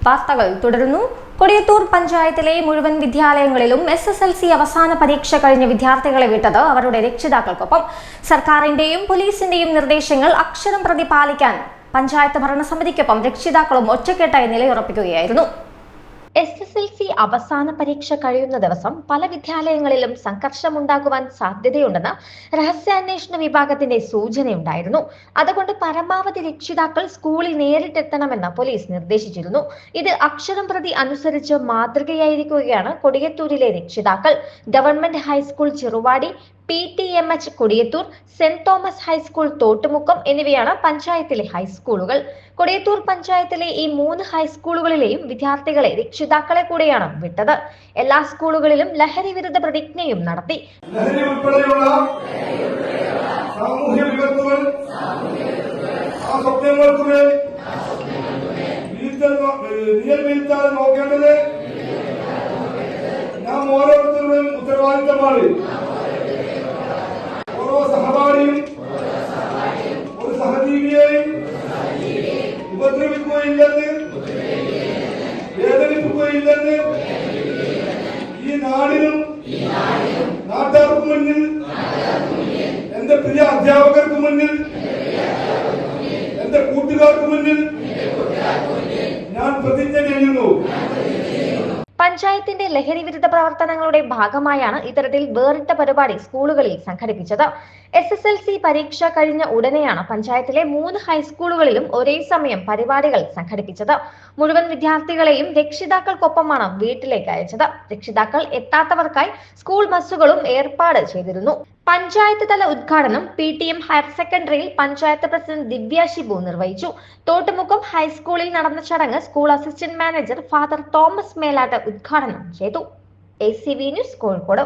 വാർത്തകൾ തുടരുന്നു. കൊടിയത്തൂർ പഞ്ചായത്തിലെ മുഴുവൻ വിദ്യാലയങ്ങളിലും SSLC അവസാന പരീക്ഷ കഴിഞ്ഞ വിദ്യാർത്ഥികളെ വിട്ടത് അവരുടെ രക്ഷിതാക്കൾക്കൊപ്പം. സർക്കാരിന്റെയും പോലീസിന്റെയും നിർദ്ദേശങ്ങൾ അക്ഷരം പ്രതി പാലിക്കാൻ പഞ്ചായത്ത് ഭരണസമിതിക്കൊപ്പം രക്ഷിതാക്കളും ഒറ്റക്കെട്ടായി നിലയുറപ്പിക്കുകയായിരുന്നു. SSLC അവസാന പരീക്ഷ കഴിയുന്ന ദിവസം പല വിദ്യാലയങ്ങളിലും സംഘർഷമുണ്ടാകുവാൻ സാധ്യതയുണ്ടെന്ന് രഹസ്യാന്വേഷണ വിഭാഗത്തിന്റെ സൂചനയുണ്ടായിരുന്നു. അതുകൊണ്ട് പരമാവധി രക്ഷിതാക്കൾ സ്കൂളിൽ നേരിട്ടെത്തണമെന്ന് പോലീസ് നിർദ്ദേശിച്ചിരുന്നു. ഇത് അക്ഷരം പ്രതി അനുസരിച്ച് മാതൃകയായിരിക്കുകയാണ് കൊടിയത്തൂരിലെ രക്ഷിതാക്കൾ. Government high school Cheruvadi, PTMH Kodiyathur, saint Thomas high school Thottumukkam എന്നിവയാണ് പഞ്ചായത്തിലെ ഹൈസ്കൂളുകൾ. കൊടിയത്തൂർ പഞ്ചായത്തിലെ ഈ 3 ഹൈസ്കൂളുകളിലെയും വിദ്യാർത്ഥികളെ രക്ഷിതാക്കളെ കൂടെയാണ് വിട്ടത്. എല്ലാ സ്കൂളുകളിലും ലഹരി വിരുദ്ധ പ്രതിജ്ഞയും നടത്തി. നാം ഓരോരുത്തരുടെയും ഉത്തരവാദിത്തമാണ്. ഓരോ സഹപാഠിയും ഒരു സഹജീവിയെയും ഉപദ്രവിക്കുകയില്ലെന്ന്, വേദനിപ്പിക്കുകയില്ലെന്ന് ഈ നാടിനും നാട്ടുകാർക്ക് മുന്നിൽ, എന്റെ പ്രിയ അധ്യാപകർക്ക് മുന്നിൽ, എന്റെ കൂട്ടുകാർക്ക് മുന്നിൽ ഞാൻ പ്രതിജ്ഞ ചെയ്യുന്നു. പഞ്ചായത്തിന്റെ ലഹരി വിരുദ്ധ പ്രവർത്തനങ്ങളുടെ ഭാഗമായാണ് ഇത്തരത്തിൽ വേറിട്ട പരിപാടി സ്കൂളുകളിൽ സംഘടിപ്പിച്ചത്. SSLC പരീക്ഷ കഴിഞ്ഞ ഉടനെയാണ് പഞ്ചായത്തിലെ 3 ഹൈസ്കൂളുകളിലും ഒരേ സമയം പരിപാടികൾ സംഘടിപ്പിച്ചത്. മുഴുവൻ വിദ്യാർത്ഥികളെയും രക്ഷിതാക്കൾക്കൊപ്പമാണ് വീട്ടിലേക്ക് അയച്ചത്. രക്ഷിതാക്കൾ എത്താത്തവർക്കായി സ്കൂൾ ബസ്സുകളും ഏർപ്പാട് ചെയ്തിരുന്നു. പഞ്ചായത്ത് തല ഉദ്ഘാടനം PTM ഹയർ സെക്കൻഡറിയിൽ പഞ്ചായത്ത് പ്രസിഡന്റ് ദിവ്യ ഷിബു നിർവഹിച്ചു. തോട്ടുമുക്കം ഹൈസ്കൂളിൽ നടന്ന ചടങ്ങ് school assistant manager father Thomas Melattu ഉദ്ഘാടനം ചെയ്തു. ACV news, Kozhikode.